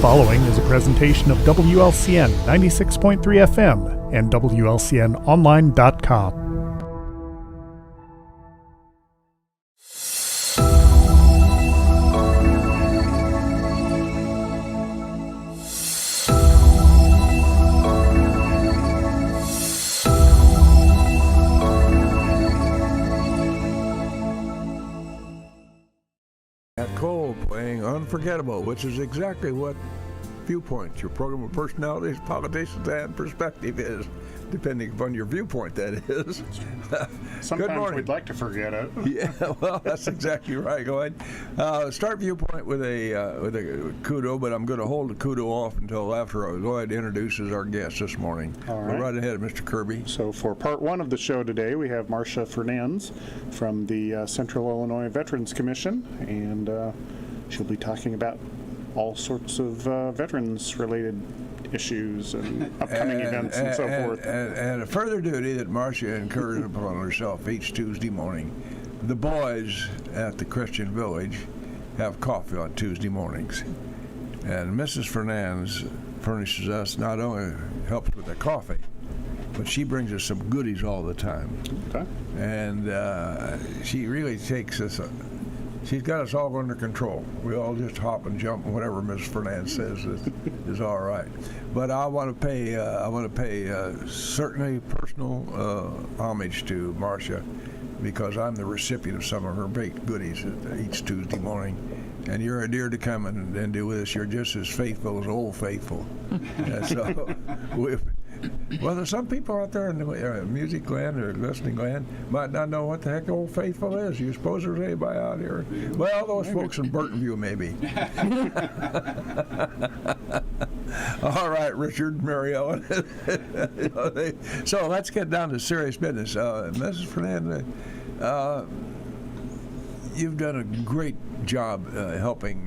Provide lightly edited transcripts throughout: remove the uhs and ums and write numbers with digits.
following is a presentation of WLCN 96.3 FM and WLCNonline.com. Unforgettable, which is exactly what Viewpoint, your program of personalities, politicians, and perspective is, depending upon your viewpoint, that is. Sometimes we'd like to forget it. Yeah, well, that's exactly right. Go ahead. Start Viewpoint with a kudo, but I'm going to hold the kudo off until after I go ahead and introduces our guest this morning. All right. Go right ahead, Mr. Kirby. So for part one of the show today, we have Marcia Fernandez from the Central Illinois Veterans Commission, and she'll be talking about all sorts of veterans-related issues and upcoming events and so forth. And a further duty that Marcia incurs upon herself each Tuesday morning. The boys at the Christian Village have coffee on Tuesday mornings. And Mrs. Fernandez furnishes us, not only helps with the coffee, but she brings us some goodies all the time. Okay. And she really takes us she's got us all under control. We all just hop and jump, and whatever Ms. Fernandez says is all right. But I want to pay certainly personal homage to Marcia, because I'm the recipient of some of her baked goodies each Tuesday morning. And you're a dear to come and do with us. You're just as faithful as Old Faithful. So, well, there's some people out there in the music land or listening land might not know what the heck Old Faithful is. You suppose there's anybody out here? Well, those folks in Burtonview, maybe. All right, Richard, Mary Ellen. So let's get down to serious business. Mrs. Fernandez, you've done a great job helping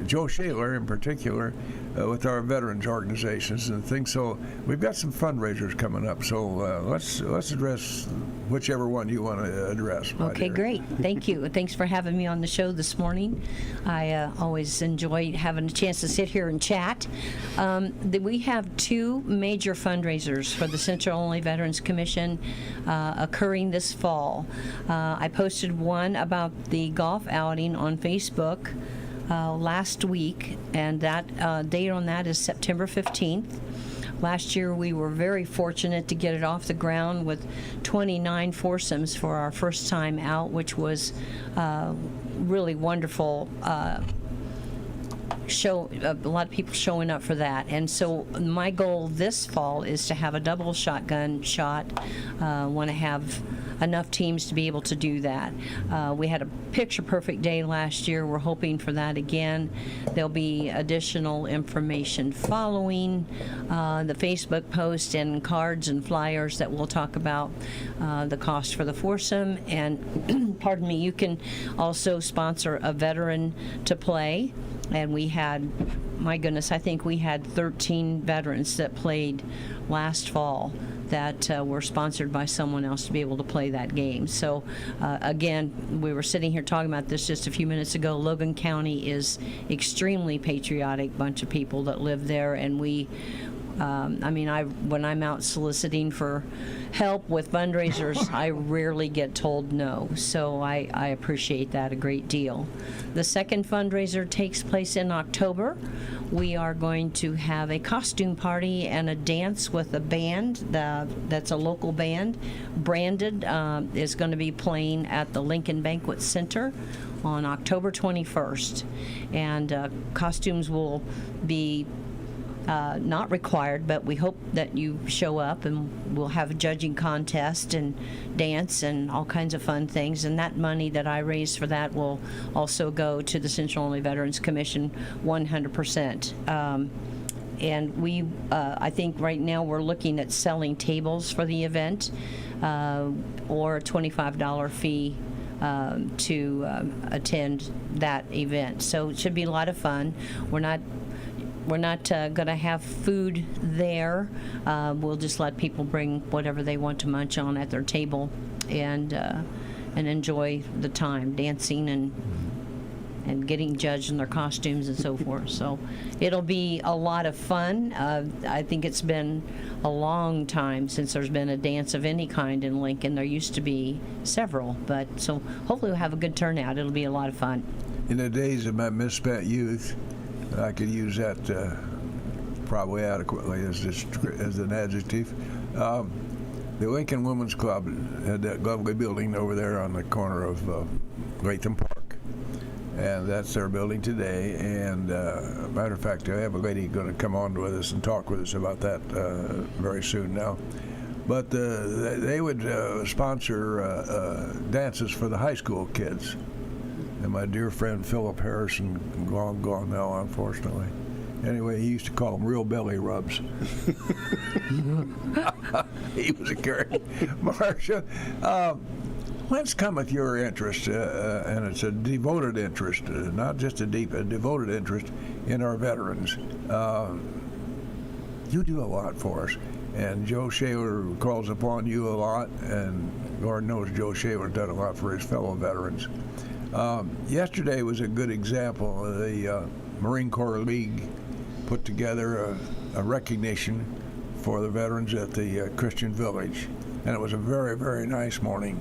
Joe Shaler in particular with our veterans organizations and things. So we've got some fundraisers coming up. So let's address whichever one you want to address. Okay, great. Thank you. Thanks for having me on the show this morning. I always enjoy having a chance to sit here and chat. We have two major fundraisers for the Central Illinois Veterans Commission occurring this fall. I posted one about the golf outing on Facebook last week, and that date on that is September 15th. Last year, we were very fortunate to get it off the ground with 29 foursomes for our first time out, which was really wonderful. A lot of people showing up for that. And so my goal this fall is to have a double shotgun shot. Want to have enough teams to be able to do that. We had a picture-perfect day last year. We're hoping for that again. There'll be additional information following the Facebook post and cards and flyers that we'll talk about the cost for the foursome. And pardon me, you can also sponsor a veteran to play. And we had, my goodness, I think we had 13 veterans that played last fall that were sponsored by someone else to be able to play that game. So again, we were sitting here talking about this just a few minutes ago. Logan County is extremely patriotic bunch of people that live there, and we when I'm out soliciting for help with fundraisers, I rarely get told no. So I appreciate that a great deal. The second fundraiser takes place in October. We are going to have a costume party and a dance with a band that's a local band. Branded is going to be playing at the Lincoln Banquet Center on October 21st. And costumes will be not required, but we hope that you show up, and we'll have a judging contest and dance and all kinds of fun things. And that money that I raise for that will also go to the Central Illinois Veterans Commission 100%. And we, I think right now we're looking at selling tables for the event or a $25 fee to attend that event. So it should be a lot of fun. We're not going to have food there. We'll just let people bring whatever they want to munch on at their table and enjoy the time, dancing and getting judged in their costumes and so forth. So it'll be a lot of fun. I think it's been a long time since there's been a dance of any kind in Lincoln. There used to be several, but so hopefully we'll have a good turnout. It'll be a lot of fun. In the days of my misspent youth, I could use that probably adequately as an adjective. The Lincoln Women's Club had that lovely building over there on the corner of Latham Park, and that's their building today. And matter of fact, I have a lady going to come on with us and talk with us about that very soon now. But they would sponsor dances for the high school kids. And my dear friend Philip Harrison, long gone now, unfortunately. Anyway, he used to call them real belly rubs. He was a character. Marcia, whence cometh your interest, and it's a devoted interest, not just a devoted interest in our veterans. You do a lot for us, and Joe Shaler calls upon you a lot, and Lord knows Joe Shaler's done a lot for his fellow veterans. Yesterday was a good example. The Marine Corps League put together a recognition for the veterans at the Christian Village, and it was a very, very nice morning.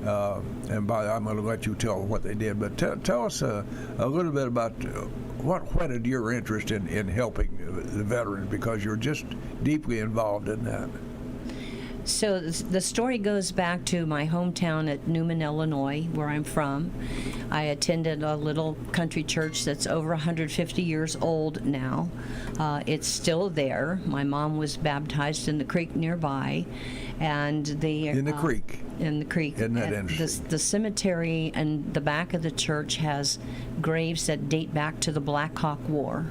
And by I'm going to let you tell what they did, but tell us a little bit about what whetted your interest in helping the veterans, because you're just deeply involved in that. So the story goes back to my hometown at Newman, Illinois, where I'm from. I attended a little country church that's over 150 years old now. It's still there. My mom was baptized in the creek nearby, and In the creek. In the creek. Isn't that interesting? The cemetery and the back of the church has graves that date back to the Black Hawk War.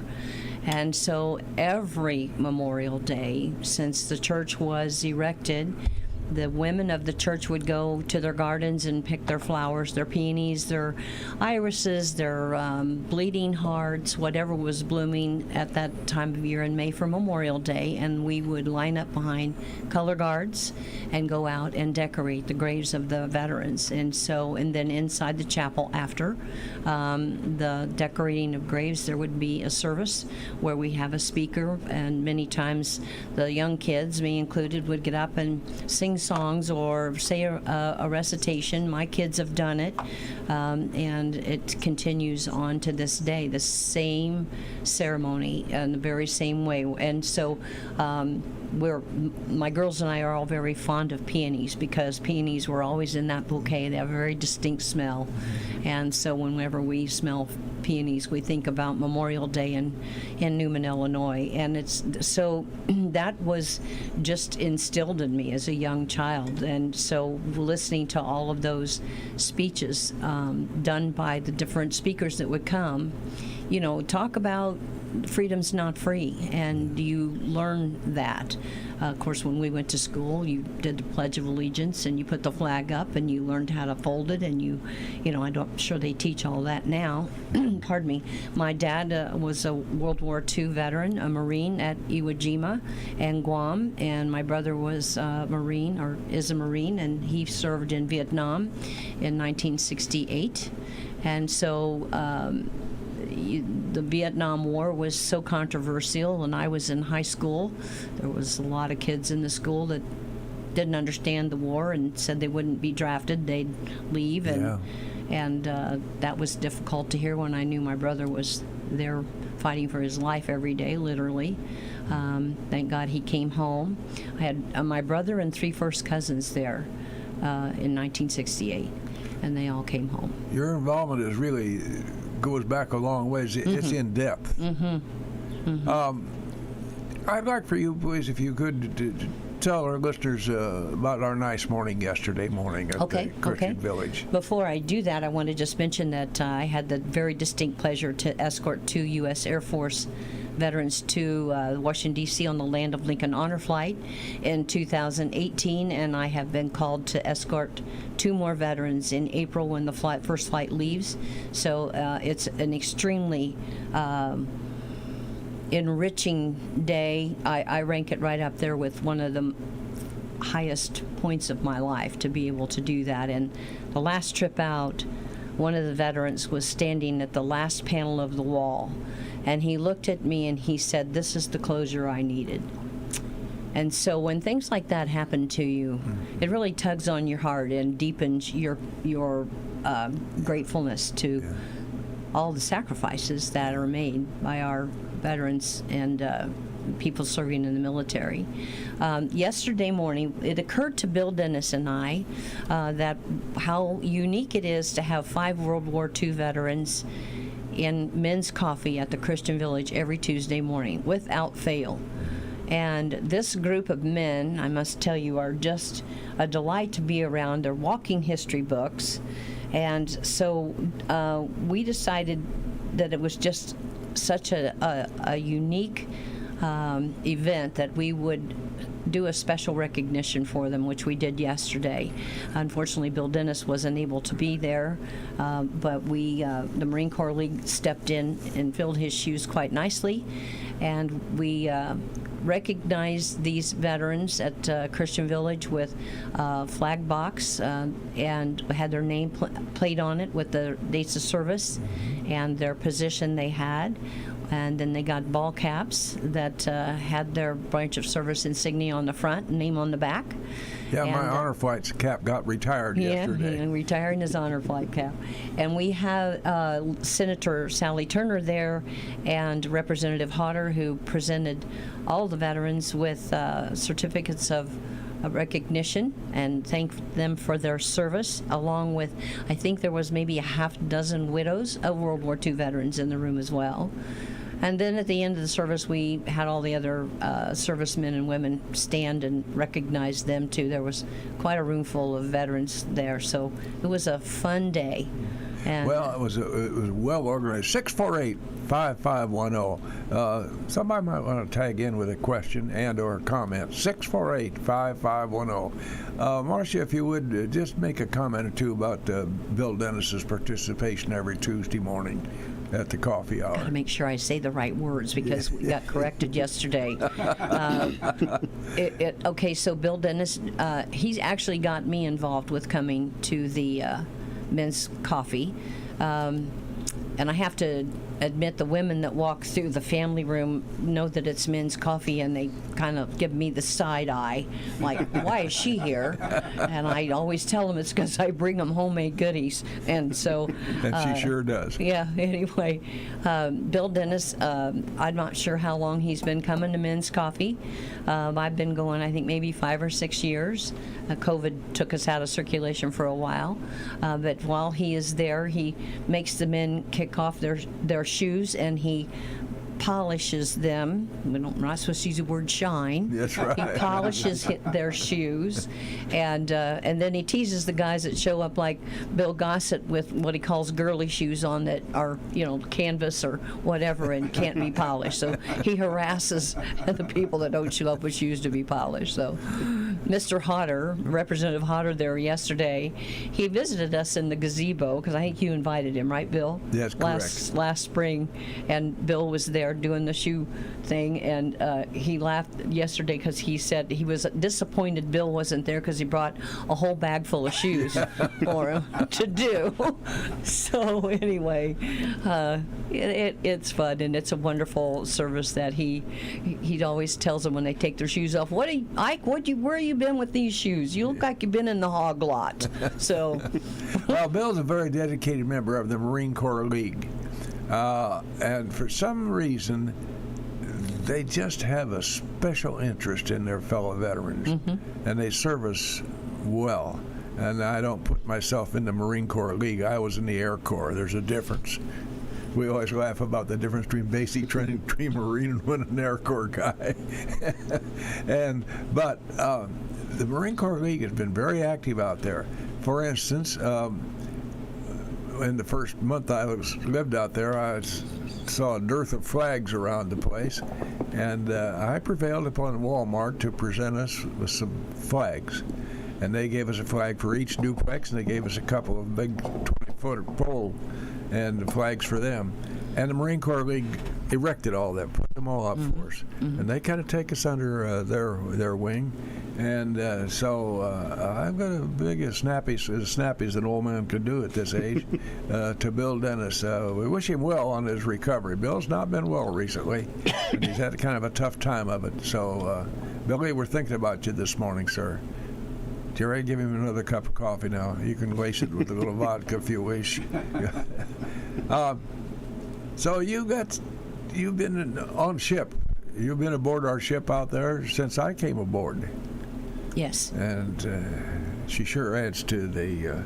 And so every Memorial Day since the church was erected, the women of the church would go to their gardens and pick their flowers, their peonies, their irises, their bleeding hearts, whatever was blooming at that time of year in May for Memorial Day, and we would line up behind color guards and go out and decorate the graves of the veterans. And then inside the chapel after the decorating of graves, there would be a service where we have a speaker, and many times the young kids, me included, would get up and sing songs or say a recitation. My kids have done it, and it continues on to this day, the same ceremony in the very same way. And so my girls and I are all very fond of peonies, because peonies were always in that bouquet. They have a very distinct smell, and so whenever we smell peonies, we think about Memorial Day in Newman, Illinois. And it's so that was just instilled in me as a young child. And so listening to all of those speeches done by the different speakers that would come, talk about freedom's not free, and you learn that. Of course, when we went to school, you did the Pledge of Allegiance, and you put the flag up, and you learned how to fold it, and I'm sure they teach all that now. Pardon me. My dad was a World War II veteran, a Marine at Iwo Jima and Guam, and my brother was a Marine, or is a Marine, and he served in Vietnam in 1968. And so the Vietnam War was so controversial. When I was in high school, there was a lot of kids in the school that didn't understand the war and said they wouldn't be drafted, they'd leave. And that was difficult to hear when I knew my brother was there fighting for his life every day, literally. Thank God he came home. I had my brother and 3 first cousins there in 1968, and they all came home. Your involvement is really goes back a long ways. It's in depth. I'd like for you, please, if you could, to tell our listeners about our nice morning yesterday morning at the Christian Village. Before I do that, I want to just mention that I had the very distinct pleasure to escort 2 U.S. Air Force veterans to Washington, D.C. on the Land of Lincoln Honor Flight in 2018, and I have been called to escort 2 more veterans in April when the first flight leaves. So it's an extremely enriching day. I rank it right up there with one of the highest points of my life to be able to do that. And the last trip out, one of the veterans was standing at the last panel of the wall, and he looked at me and he said, "This is the closure I needed." And so when things like that happen to you, it really tugs on your heart and deepens your gratefulness to all the sacrifices that are made by our veterans and people serving in the military. Yesterday morning, it occurred to Bill Dennis and I that how unique it is to have 5 World War II veterans in men's coffee at the Christian Village every Tuesday morning, without fail. And this group of men, I must tell you, are just a delight to be around. They're walking history books. And so we decided that it was just such a unique event that we would do a special recognition for them, which we did yesterday. Unfortunately, Bill Dennis wasn't able to be there, but the Marine Corps League stepped in and filled his shoes quite nicely, and we recognized these veterans at Christian Village with a flag box and had their name plate on it with the dates of service and their position they had. And then they got ball caps that had their branch of service insignia on the front, name on the back. Yeah, my And, honor flight's cap got retired yesterday. Yeah, retiring his honor flight cap. And we have Senator Sally Turner there and Representative Hodder, who presented all the veterans with certificates of recognition and thanked them for their service, along with, I think there was maybe a half dozen widows of World War II veterans in the room as well. And then at the end of the service, we had all the other servicemen and women stand and recognize them too. There was quite a room full of veterans there, so it was a fun day. And Well, it was well organized. 648-5510. Somebody might want to tag in with a question and/or comment. 648-5510. Marcia, if you would just make a comment or two about Bill Dennis's participation every Tuesday morning at the coffee hour. Got to make sure I say the right words because we got corrected yesterday. Okay, so Bill Dennis, he's actually got me involved with coming to the men's coffee. And I have to admit, the women that walk through the family room know that it's men's coffee, and they kind of give me the side eye, like, why is she here? And I always tell them it's because I bring them homemade goodies. And so... And she sure does. Yeah, anyway, Bill Dennis, I'm not sure how long he's been coming to men's coffee. I've been going, I think, maybe 5 or 6 years. COVID took us out of circulation for a while. But while he is there, he makes the men kick off their shoes, and he polishes them. We're not supposed to use the word shine. That's right. He polishes their shoes, and then he teases the guys that show up like Bill Gossett with what he calls girly shoes on that are, canvas or whatever and can't be polished. So he harasses the people that don't show up with shoes to be polished. So Mr. Hodder, Representative Hodder there yesterday, he visited us in the gazebo, because I think you invited him, right, Bill? Yes, correct. Last spring, and Bill was there doing the shoe thing, and he laughed yesterday because he said he was disappointed Bill wasn't there because he brought a whole bag full of shoes for him to do. So anyway, it's fun, and it's a wonderful service that he always tells them when they take their shoes off, Ike, where you been with these shoes? You look like you've been in the hog lot. So Well, Bill's a very dedicated member of the Marine Corps League. And for some reason, they just have a special interest in their fellow veterans, and they serve us well. And I don't put myself in the Marine Corps League. I was in the Air Corps. There's a difference. We always laugh about the difference between basic training between Marine and an Air Corps guy. But the Marine Corps League has been very active out there. For instance, in the first month I lived out there, I saw a dearth of flags around the place, and I prevailed upon Walmart to present us with some flags. And they gave us a flag for each duplex, and they gave us a couple of big 20-foot pole and flags for them. And the Marine Corps League erected all that, put them all up for us. And they kind of take us under their wing. And so I've got a big as snappy as an old man could do at this age to Bill Dennis. We wish him well on his recovery. Bill's not been well recently, and he's had kind of a tough time of it. So, Billy, we're thinking about you this morning, sir. Jerry, give him another cup of coffee now. You can lace it with a little vodka if you wish. So you've been on ship. You've been aboard our ship out there since I came aboard. yes. And she sure adds to the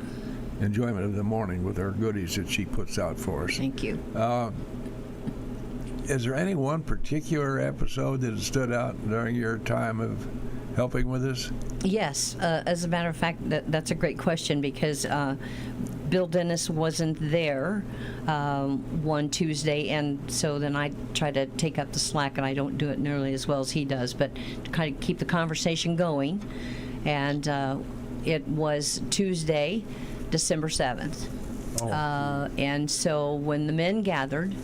enjoyment of the morning with her goodies that she puts out for us. Thank you. Is there any one particular episode that has stood out during your time of helping with us? Yes, as a matter of fact, that's a great question, because Bill Dennis wasn't there one Tuesday, and so then I try to take up the slack, and I don't do it nearly as well as he does, but to kind of keep the conversation going. And it was Tuesday, December 7th. And so when the men gathered,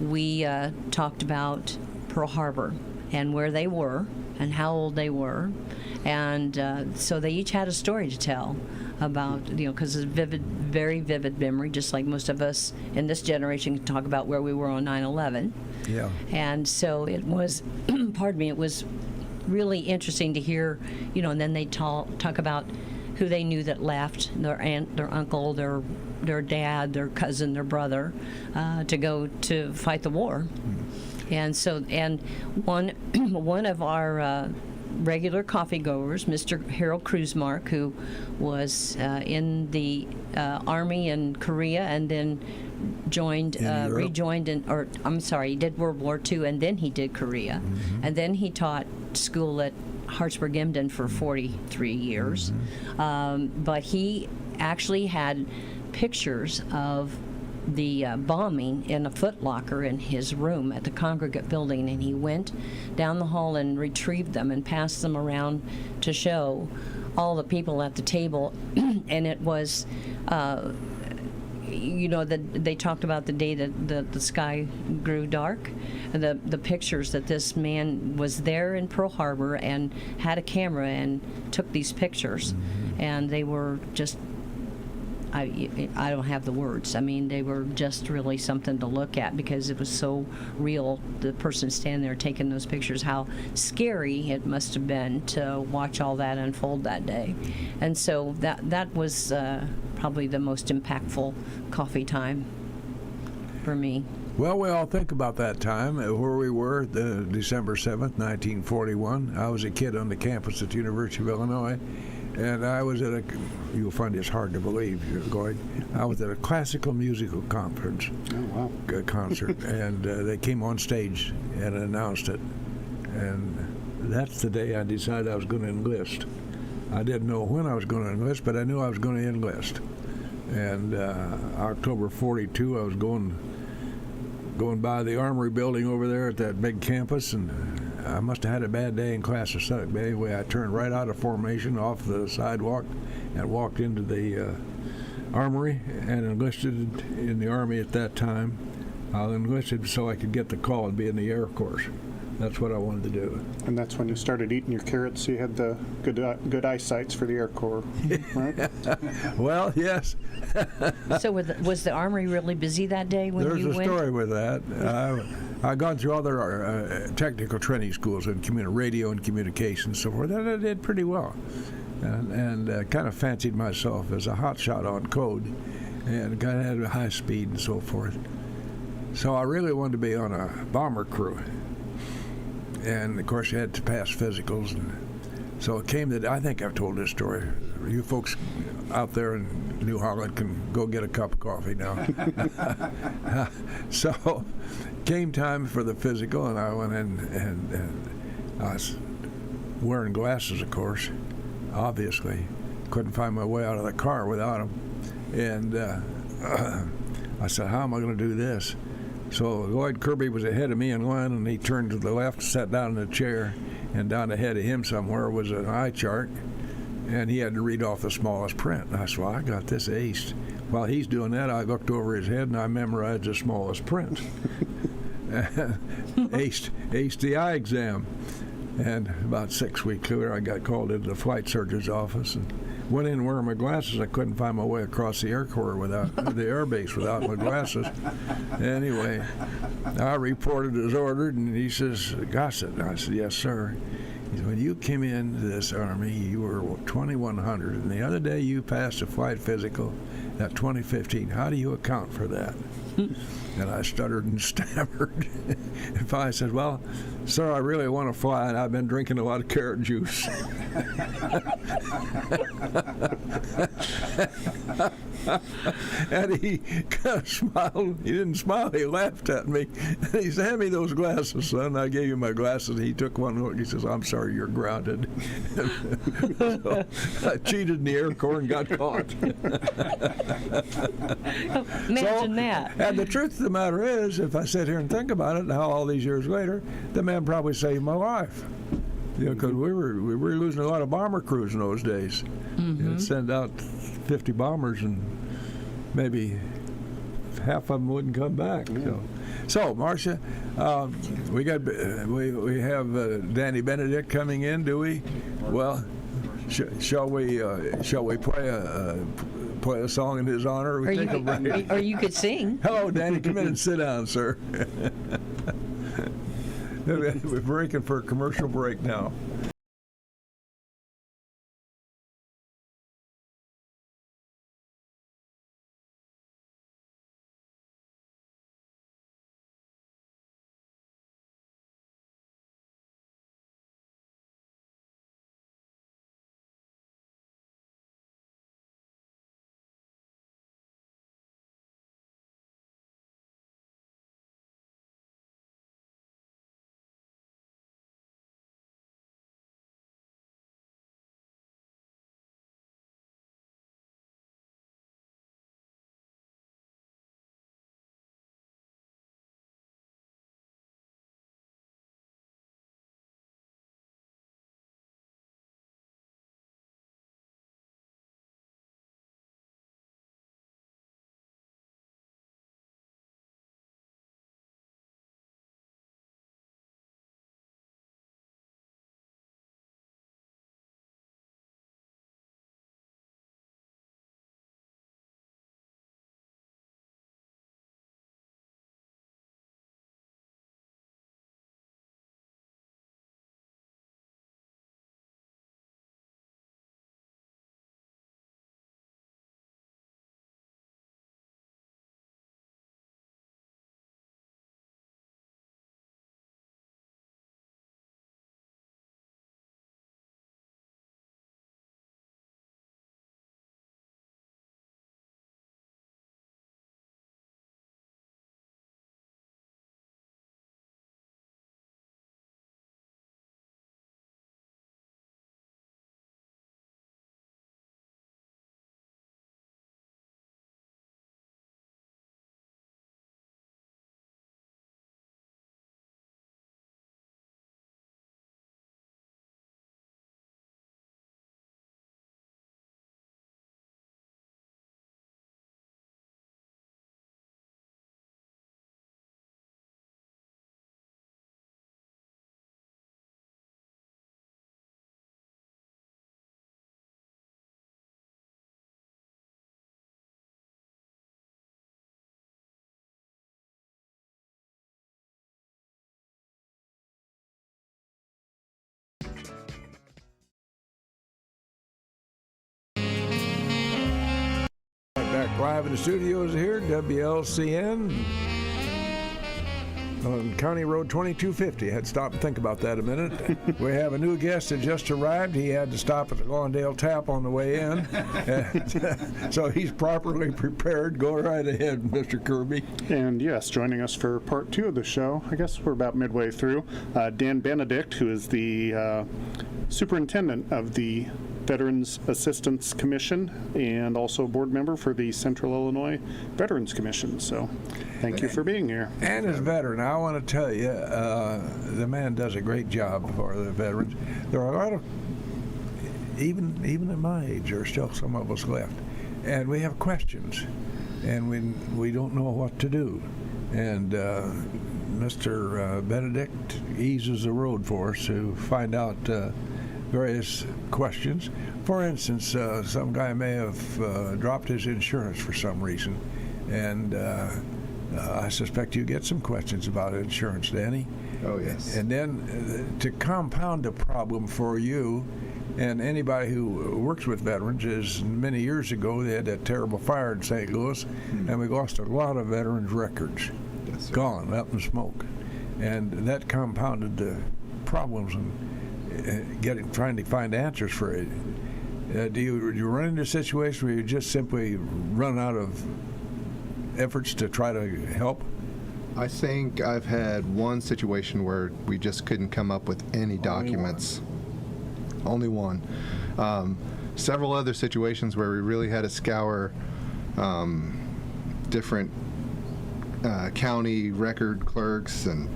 we talked about Pearl Harbor and where they were and how old they were. And so they each had a story to tell about, because it's very vivid memory, just like most of us in this generation can talk about where we were on 9/11. Yeah. And so it was, pardon me, it was really interesting to hear, and then they talk about who they knew that left, their aunt, their uncle, their dad, their cousin, their brother, to go to fight the war. And so, one of our regular coffee goers, Mr. Harold Kruzmark, who was in the Army in Korea and then he did World War II and then he did Korea. And then he taught school at Hartsburg-Emden for 43 years. But he actually had pictures of the bombing in a footlocker in his room at the Congregate Building, and he went down the hall and retrieved them and passed them around to show all the people at the table. And it was they talked about the day that the sky grew dark, the pictures that this man was there in Pearl Harbor and had a camera and took these pictures, and they were just, I don't have the words. I mean, they were just really something to look at because it was so real. The person standing there taking those pictures, how scary it must have been to watch all that unfold that day. And so that was probably the most impactful coffee time for me. Well, we all think about that time, where we were, December 7th, 1941. I was a kid on the campus at the University of Illinois. And I was at you'll find this hard to believe, Gord. I was at a classical musical conference, concert, and they came on stage and announced it. And that's the day I decided I was going to enlist. I didn't know when I was going to enlist, but I knew I was going to enlist. And October 42, I was going by the Armory building over there at that big campus, and I must have had a bad day in class or something. But anyway, I turned right out of formation off the sidewalk and walked into the Armory and enlisted in the Army at that time. I enlisted so I could get the call and be in the Air Force. That's what I wanted to do. And that's when you started eating your carrots. You had the good eyesights for the Air Corps, right? Well, yes. So was the Armory really busy that day when you went? There's a story with that. I'd gone through other technical training schools in radio and communications and so forth, and I did pretty well. And kind of fancied myself as a hotshot on code and kind of had high speed and so forth. So I really wanted to be on a bomber crew. And, of course, you had to pass physicals. And so it came that, I think I've told this story. You folks out there in New Holland can go get a cup of coffee now. So came time for the physical, and I went in, and I was wearing glasses, of course, obviously. Couldn't find my way out of the car without them. And I said, how am I going to do this? So Lloyd Kirby was ahead of me in line, and he turned to the left, sat down in a chair, and down ahead of him somewhere was an eye chart, and he had to read off the smallest print. And I said, well, I got this aced. While he's doing that, I looked over his head, and I memorized the smallest print. aced the eye exam. And about 6 weeks later, I got called into the flight surgeon's office and went in wearing my glasses. I couldn't find my way across the Air Corps without the air base without my glasses. Anyway, I reported as ordered, and he says, Gossett. And I said, yes, sir. He said, when you came into this Army, you were 2,100, and the other day you passed a flight physical at 2015. How do you account for that? And I stuttered and stammered. And finally said, well, sir, I really want to fly, and I've been drinking a lot of carrot juice. And he kind of smiled. He didn't smile. He laughed at me. And he said, hand me those glasses, son. I gave him my glasses. He took one look. He says, I'm sorry, you're grounded. So I cheated in the Air Corps and got caught. Imagine that. And the truth of the matter is, if I sit here and think about it, how all these years later, the man probably saved my life. You know, because we were losing a lot of bomber crews in those days. Mm-hmm. You'd send out 50 bombers, and maybe half of them wouldn't come back. Yeah. So Marcia, we have Danny Benedict coming in. Do we? Well, shall we play a song in his honor? Or you could sing. Hello, Danny. Come in and sit down, sir. We're breaking for a commercial break now. Back live in the studios here, WLCN on County Road 2250. I had to stop and think about that a minute. We have a new guest that just arrived. He had to stop at the Glendale Tap on the way in. And, so he's properly prepared. Go right ahead, Mr. Kirby. And yes, joining us for part 2 of the show, I guess we're about midway through, Dan Benedict, who is the superintendent of the Veterans Assistance Commission and also a board member for the Central Illinois Veterans Commission. So thank you for being here. And as a veteran, I want to tell you, the man does a great job for the veterans. There are a lot of, even at my age, there are still some of us left. And we have questions, and we don't know what to do. And Mr. Benedict eases the road for us to find out various questions. For instance, some guy may have dropped his insurance for some reason, and I suspect you get some questions about insurance, Danny. Oh, yes. And then to compound the problem for you and anybody who works with veterans is many years ago they had that terrible fire in St. Louis, and we lost a lot of veterans' records. Yes, sir. Gone, up in smoke. And that compounded the problems and trying to find answers for it. Do you run into a situation where you just simply run out of efforts to try to help? I think I've had one situation where we just couldn't come up with any documents. Only one. Several other situations where we really had to scour different county record clerks, and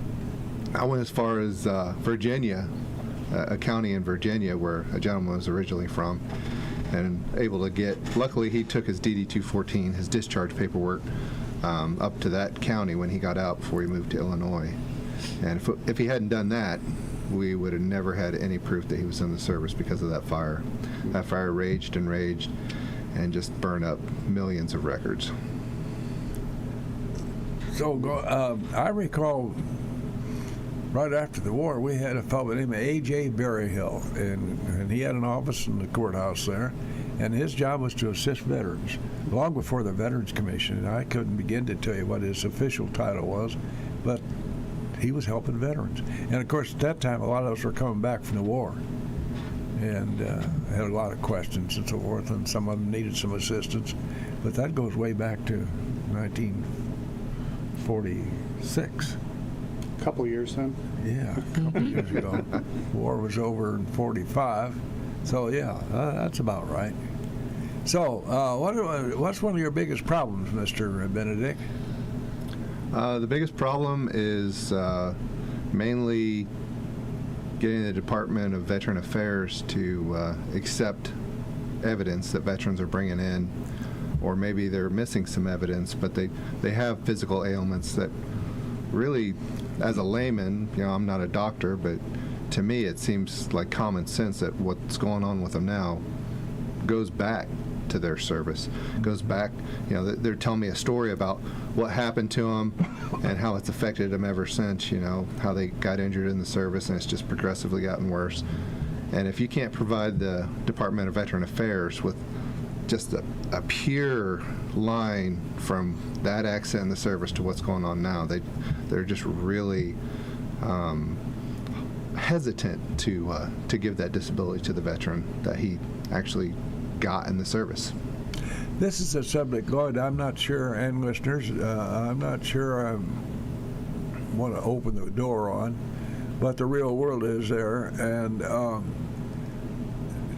I went as far as Virginia, a county in Virginia where a gentleman was originally from, and able to get, luckily he took his DD-214, his discharge paperwork, up to that county when he got out before he moved to Illinois. And if he hadn't done that, we would have never had any proof that he was in the service because of that fire. That fire raged and raged and just burned up millions of records. So I recall right after the war, we had a fellow by the name of A.J. Berryhill, and he had an office in the courthouse there, and his job was to assist veterans. Long before the Veterans Commission, and I couldn't begin to tell you what his official title was, but he was helping veterans. And of course, at that time, a lot of us were coming back from the war, and had a lot of questions and so forth, and some of them needed some assistance. But that goes way back to 1946. A couple of years then. Yeah, a couple of years ago. War was over in 45. So, yeah, that's about right. So, what's one of your biggest problems, Mr. Benedict? The biggest problem is mainly getting the Department of Veteran Affairs to accept evidence that veterans are bringing in, or maybe they're missing some evidence, but they have physical ailments that really, as a layman, I'm not a doctor, but to me it seems like common sense that what's going on with them now goes back to their service, goes back, they're telling me a story about what happened to them and how it's affected them ever since, how they got injured in the service, and it's just progressively gotten worse. And if you can't provide the Department of Veteran Affairs with just a pure line from that accident in the service to what's going on now, they're just really hesitant to give that disability to the veteran that he actually got in the service. This is a subject, Lloyd, I'm not sure, and listeners, I'm not sure I want to open the door on, but the real world is there. And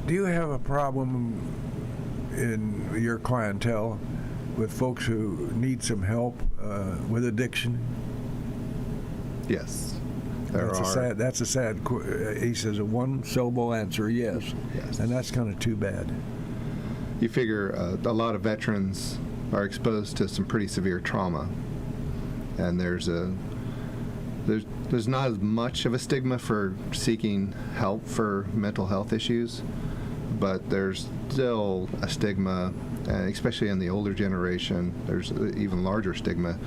do you have a problem in your clientele with folks who need some help with addiction? Yes. That's a sad. He says a one-syllable answer, yes. Yes. And that's kind of too bad. You figure a lot of veterans are exposed to some pretty severe trauma, and there's not as much of a stigma for seeking help for mental health issues, but there's still a stigma, and especially in the older generation, there's an even larger stigma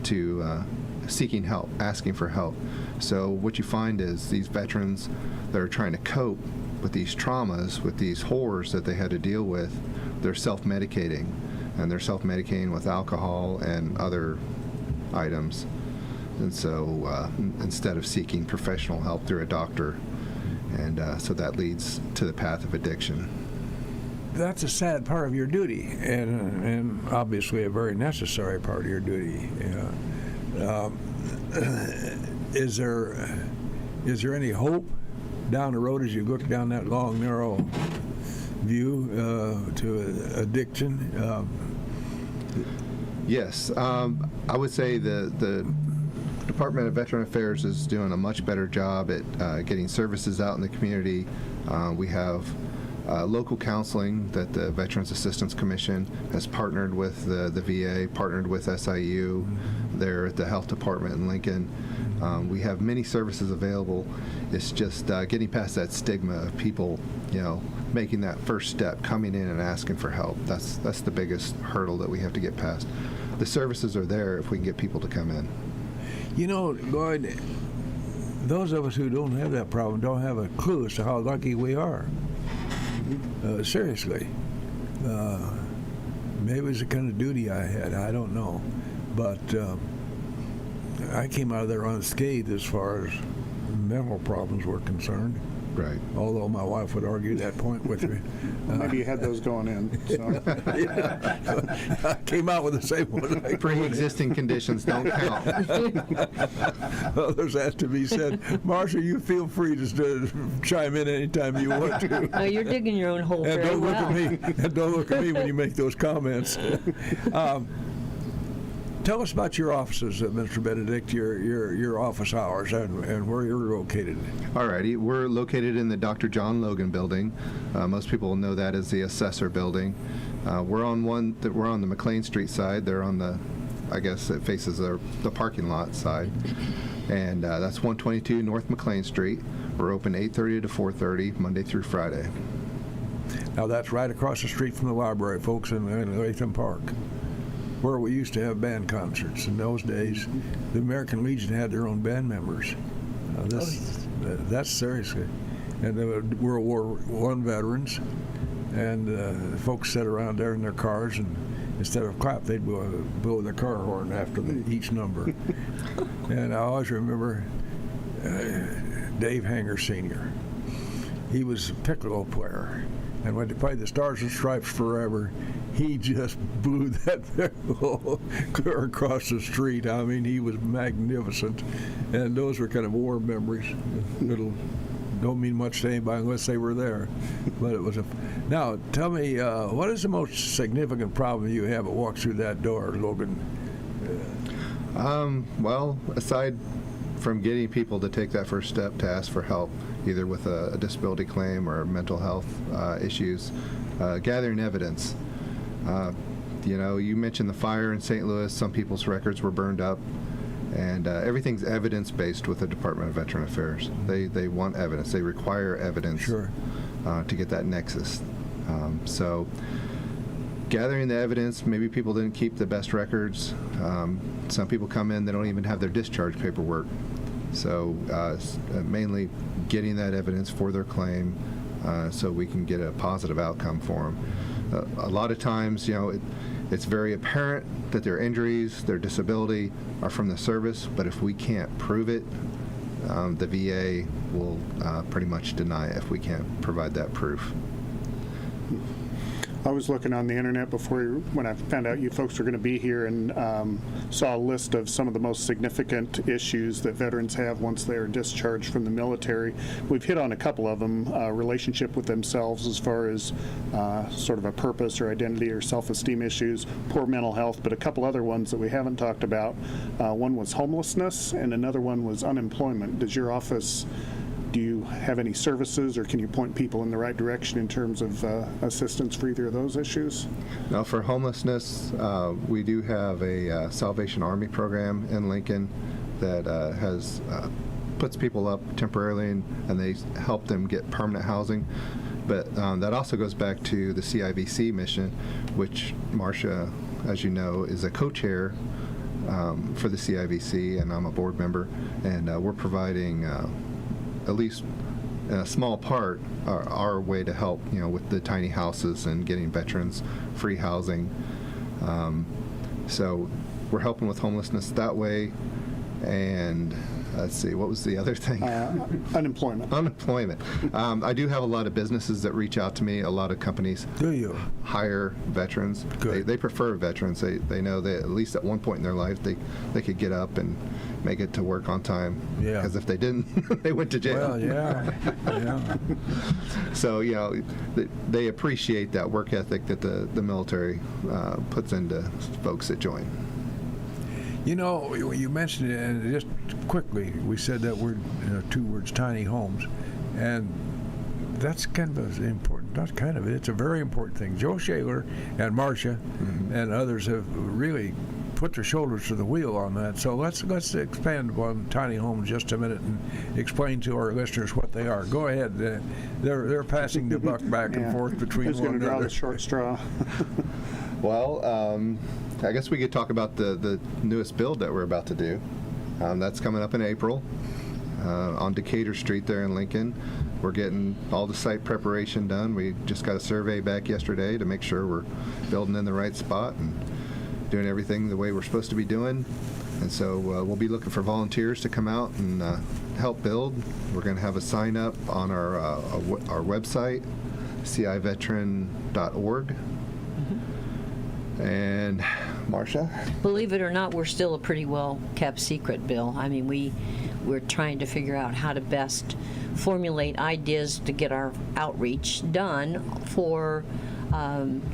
to seeking help, asking for help. So what you find is these veterans that are trying to cope with these traumas, with these horrors that they had to deal with, they're self-medicating, and they're self-medicating with alcohol and other items. And so instead of seeking professional help through a doctor, and so that leads to the path of addiction. That's a sad part of your duty, and obviously a very necessary part of your duty. Is there any hope down the road as you look down that long, narrow view to addiction? Yes, I would say the Department of Veteran Affairs is doing a much better job at getting services out in the community. We have local counseling that the Veterans Assistance Commission has partnered with the VA, partnered with SIU there at the Health Department in Lincoln. We have many services available. It's just getting past that stigma of people, making that first step, coming in and asking for help. That's the biggest hurdle that we have to get past. The services are there if we can get people to come in. Lloyd, those of us who don't have that problem don't have a clue as to how lucky we are. Seriously. Maybe it was the kind of duty I had. I don't know. But I came out of there unscathed as far as mental problems were concerned. Right. Although my wife would argue that point with me. Maybe you had those going in. So. Yeah. I came out with the same one. Pre-existing conditions don't count. Well, there's that to be said. Marsha, you feel free to chime in anytime you want to. Oh, you're digging your own hole And very don't look well. at me. And don't look at me when you make those comments. Tell us about your offices, Mr. Benedict, your office hours and where you're located. All righty. We're located in the Dr. John Logan building. Most people know that as the Assessor building. We're on the McLean Street side. They're on the, I guess it faces the parking lot side. And that's 122 North McLean Street. We're open 8:30 to 4:30, Monday through Friday. Now, that's right across the street from the library, folks, in Latham Park, where we used to have band concerts. In those days, the American Legion had their own band members. That's seriously. And there were World War I veterans, and folks sat around there in their cars, and instead of clap, they'd blow their car horn after each number. And I always remember Dave Hanger Sr. He was a piccolo player, and when they played the Stars and Stripes Forever, he just blew that piccolo clear across the street. I mean, he was magnificent, and those were kind of war memories. Don't mean much to anybody unless they were there, but it was a. Now, tell me, what is the most significant problem you have that walks through that door, Logan? Well, aside from getting people to take that first step to ask for help, either with a disability claim or mental health issues, gathering evidence. You mentioned the fire in St. Louis. Some people's records were burned up. And everything's evidence-based with the Department of Veteran Affairs. They want evidence. They require evidence Sure. To get that nexus. So gathering the evidence, maybe people didn't keep the best records. Some people come in, they don't even have their discharge paperwork. So mainly getting that evidence for their claim so we can get a positive outcome for them. A lot of times, it's very apparent that their injuries, their disability are from the service, but if we can't prove it, the VA will pretty much deny it if we can't provide that proof. I was looking on the internet when I found out you folks were going to be here, and saw a list of some of the most significant issues that veterans have once they are discharged from the military. We've hit on a couple of them, relationship with themselves as far as sort of a purpose or identity or self-esteem issues, poor mental health, but a couple other ones that we haven't talked about. One was homelessness, and another one was unemployment. Do you have any services, or can you point people in the right direction in terms of assistance for either of those issues? Now, for homelessness, we do have a Salvation Army program in Lincoln that puts people up temporarily, and they help them get permanent housing. But that also goes back to the CIVC mission, which Marcia, as you know, is a co-chair for the CIVC, and I'm a board member, and we're providing at least in a small part our way to help, with the tiny houses and getting veterans free housing. So we're helping with homelessness that way. And let's see, what was the other thing? Unemployment. Unemployment. I do have a lot of businesses that reach out to me. A lot of companies Do you? hire veterans. Good. They prefer veterans. They know that at least at one point in their life they could get up and make it to work on time. Yeah. Because if they didn't, they went to jail. Well, yeah. So, they appreciate that work ethic that the military puts into folks that join. You mentioned it, and just quickly, we said that word, two words, tiny homes, and that's kind of important. Not kind of, it's a very important thing. Joe Shaler and Marcia and others have really put their shoulders to the wheel on that. So let's expand upon tiny homes just a minute and explain to our listeners what they are. Go ahead. They're passing the buck back and forth between Who's one going to draw another. the short straw? Well, I guess we could talk about the newest build that we're about to do. That's coming up in April on Decatur Street there in Lincoln. We're getting all the site preparation done. We just got a survey back yesterday to make sure we're building in the right spot and doing everything the way we're supposed to be doing. And so we'll be looking for volunteers to come out and help build. We're going to have a sign up on our website, civeteran.org. And Marcia? Believe it or not, we're still a pretty well kept secret, Bill. I mean, we're trying to figure out how to best formulate ideas to get our outreach done for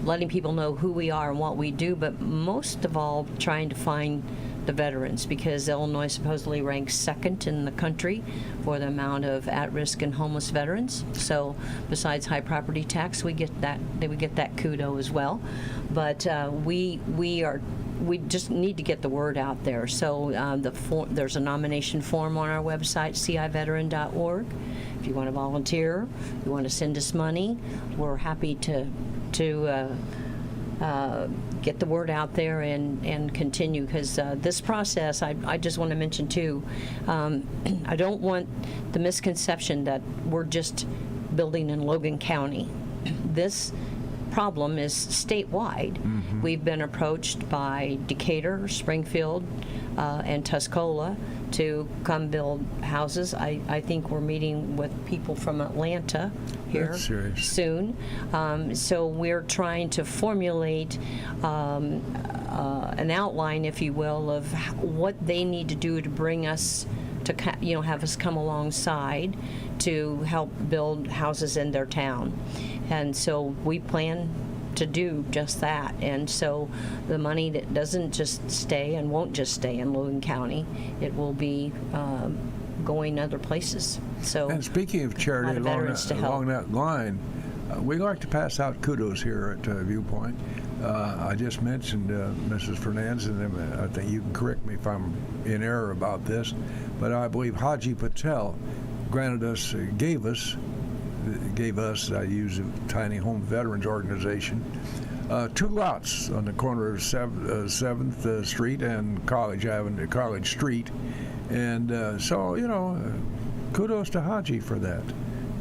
letting people know who we are and what we do, but most of all trying to find the veterans, because Illinois supposedly ranks second in the country for the amount of at-risk and homeless veterans. So besides high property tax, we get that kudo as well. But we just need to get the word out there. So there's a nomination form on our website, civeteran.org. If you want to volunteer, if you want to send us money, we're happy to get the word out there and continue, because this process, I just want to mention too, I don't want the misconception that we're just building in Logan County. This problem is statewide. We've been approached by Decatur, Springfield, and Tuscola to come build houses. I think we're meeting with people from Atlanta here That's serious. soon. So we're trying to formulate an outline, if you will, of what they need to do to bring us to have us come alongside to help build houses in their town. And so we plan to do just that. And so the money that doesn't just stay and won't just stay in Logan County, it will be going other places. So, And speaking of charity, a lot of veterans to help. along that line, we like to pass out kudos here at Viewpoint. I just mentioned Mrs. Fernandez, and I think you can correct me if I'm in error about this, but I believe Haji Patel gave us, I use a Tiny Home Veterans Organization, 2 lots on the corner of 7th Street and College Street. And so, kudos to Haji for that.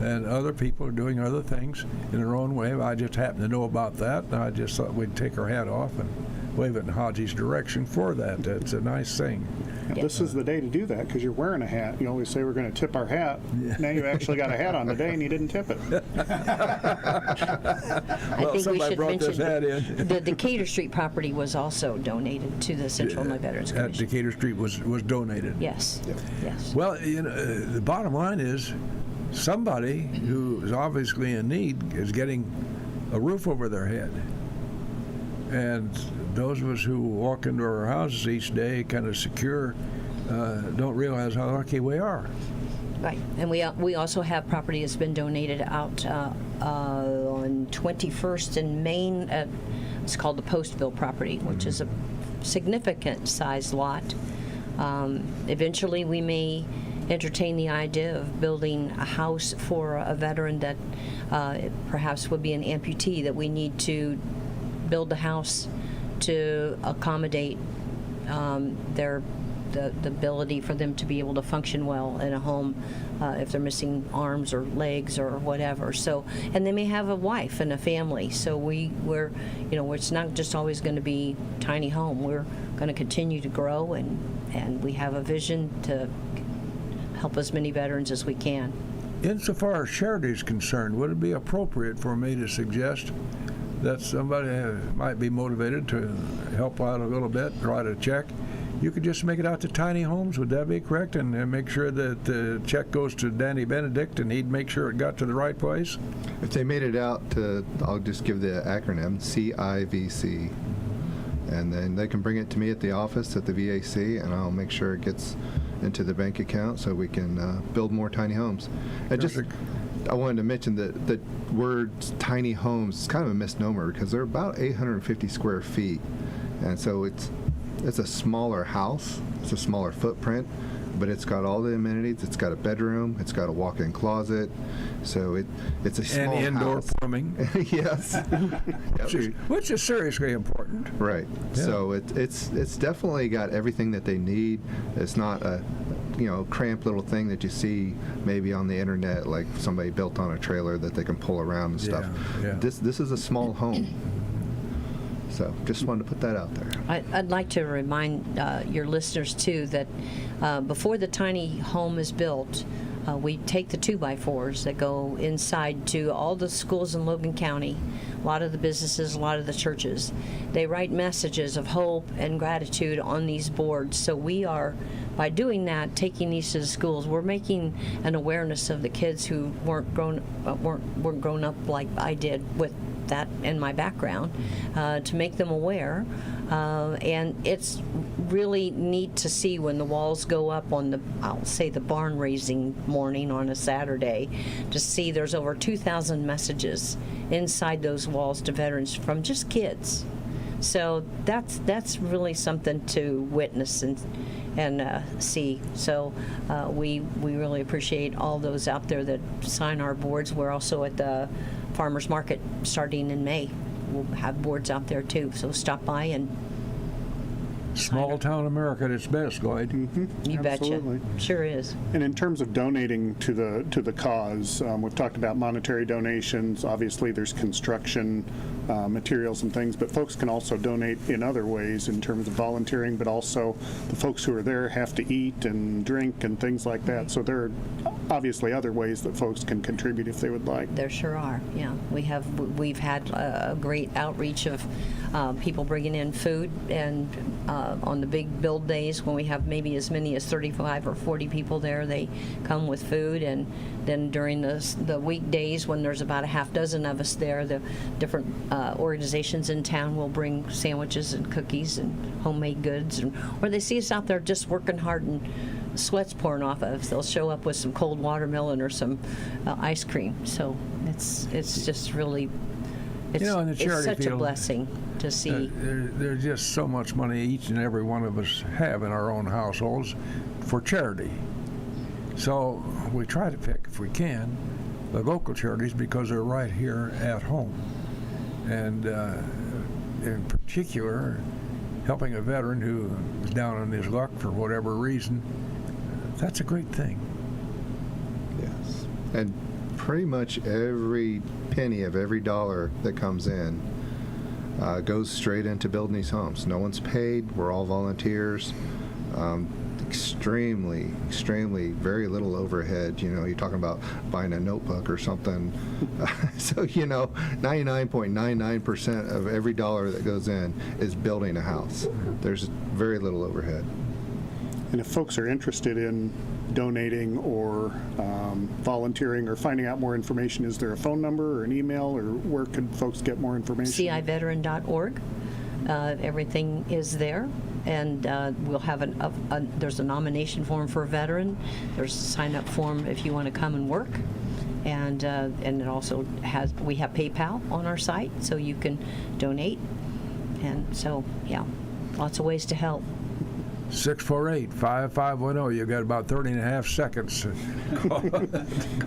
And other people are doing other things in their own way. I just happen to know about that, and I just thought we'd take our hat off and wave it in Haji's direction for that. It's a nice thing. This is the day to do that, because you're wearing a hat. You always say we're going to tip our hat. Now you actually got a hat on today and you didn't tip it. I think we somebody should brought this hat mention in. the Decatur Street property was also donated to the Central Illinois Veterans At Commission. Decatur Street was donated. Yes, yes. Well, the bottom line is somebody who is obviously in need is getting a roof over their head. And those of us who walk into our houses each day kind of secure don't realize how lucky we are. Right, and we also have property that's been donated out on 21st in Maine. It's called the Postville property, which is a significant sized lot. Eventually, we may entertain the idea of building a house for a veteran that perhaps would be an amputee, that we need to build the house to accommodate the ability for them to be able to function well in a home if they're missing arms or legs or whatever. So, and they may have a wife and a family. So we're it's not just always going to be tiny home. We're going to continue to grow, and we have a vision to help as many veterans as we can. Insofar as charity is concerned, would it be appropriate for me to suggest that somebody might be motivated to help out a little bit, write a check? You could just make it out to tiny homes. Would that be correct? And make sure that the check goes to Danny Benedict, and he'd make sure it got to the right place? If they made it out to, I'll just give the acronym, CIVC. And then they can bring it to me at the office at the VAC, and I'll make sure it gets into the bank account so we can build more tiny homes. And just, I wanted to mention that the word tiny homes is kind of a misnomer, because they're about 850 square feet. And so it's a smaller house, it's a smaller footprint, but it's got all the amenities. It's got a bedroom, it's got a walk-in closet, so it's a small And indoor house. plumbing. Yes. Which is seriously important. Right. Yeah. So it's definitely got everything that they need. It's not a cramped little thing that you see maybe on the internet, like somebody built on a trailer that they can pull around and stuff. Yeah. This is a small home. So just wanted to put that out there. I'd like to remind your listeners too that before the tiny home is built, we take the 2x4s that go inside to all the schools in Logan County, a lot of the businesses, a lot of the churches. They write messages of hope and gratitude on these boards. So we are, by doing that, taking these to the schools, we're making an awareness of the kids who weren't grown up like I did with that in my background, to make them aware. And it's really neat to see when the walls go up on I'll say the barn raising morning on a Saturday, to see there's over 2,000 messages inside those walls to veterans from just kids. So that's really something to witness and see. So we really appreciate all those out there that sign our boards. We're also at the farmers market starting in May we'll have boards out there too. So stop by and Small town America at its best, Lloyd. you Absolutely. betcha. Sure is. And in terms of donating to the cause, we've talked about monetary donations. Obviously, there's construction materials and things, but folks can also donate in other ways in terms of volunteering, but also the folks who are there have to eat and drink and things like that. So there are obviously other ways that folks can contribute if they would like. There sure are. Yeah, we've had a great outreach of people bringing in food, and on the big build days when we have maybe as many as 35 or 40 people there, they come with food. And then during the weekdays when there's about a half dozen of us there, the different organizations in town will bring sandwiches and cookies and homemade goods, or they see us out there just working hard and sweat's pouring off of us, they'll show up with some cold watermelon or some ice cream. So it's just really, it's, in the it's charity such a field, blessing to see. There's just so much money each and every one of us have in our own households for charity. So we try to pick, if we can, the local charities because they're right here at home. And in particular, helping a veteran who is down on his luck for whatever reason, that's a great thing. Yes. And pretty much every penny of every dollar that comes in goes straight into building these homes. No one's paid. We're all volunteers. Extremely, very little overhead. You're talking about buying a notebook or something. So, 99.99% of every dollar that goes in is building a house. There's very little overhead. And if folks are interested in donating or volunteering or finding out more information, is there a phone number or an email, or where could folks get more information? civeteran.org. Everything is there. And we'll have there's a nomination form for a veteran. There's a sign-up form if you want to come and work. And it also we have PayPal on our site, so you can donate. And so, yeah, lots of ways to help. 648-5510. You've got about 30 and a half seconds to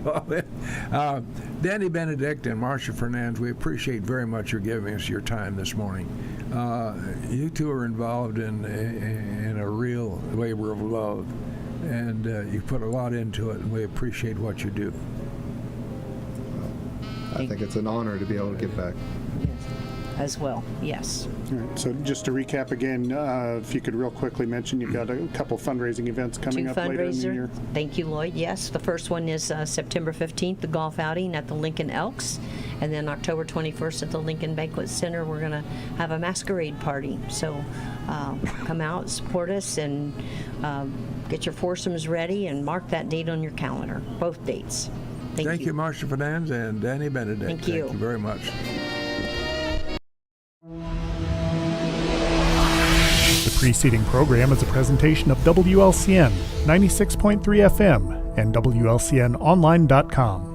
call in. Danny Benedict and Marcia Fernandez, we appreciate very much your giving us your time this morning. You two are involved in a real labor of love, and you put a lot into it, and we appreciate what you do. I think it's an honor to be able to give back. As well, yes. All right, so just to recap again, if you could real quickly mention, you've got a couple fundraising events coming up later in the year. Thank you, Lloyd. Yes, the first one is September 15th, the golf outing at the Lincoln Elks. And then October 21st at the Lincoln Banquet Center, we're going to have a masquerade party. So come out, support us, and get your foursomes ready and mark that date on your calendar, both dates. Thank you, Marcia Fernandez and Danny Benedict. Thank you. Thank you very much. The preceding program is a presentation of WLCN 96.3 FM and WLCNonline.com.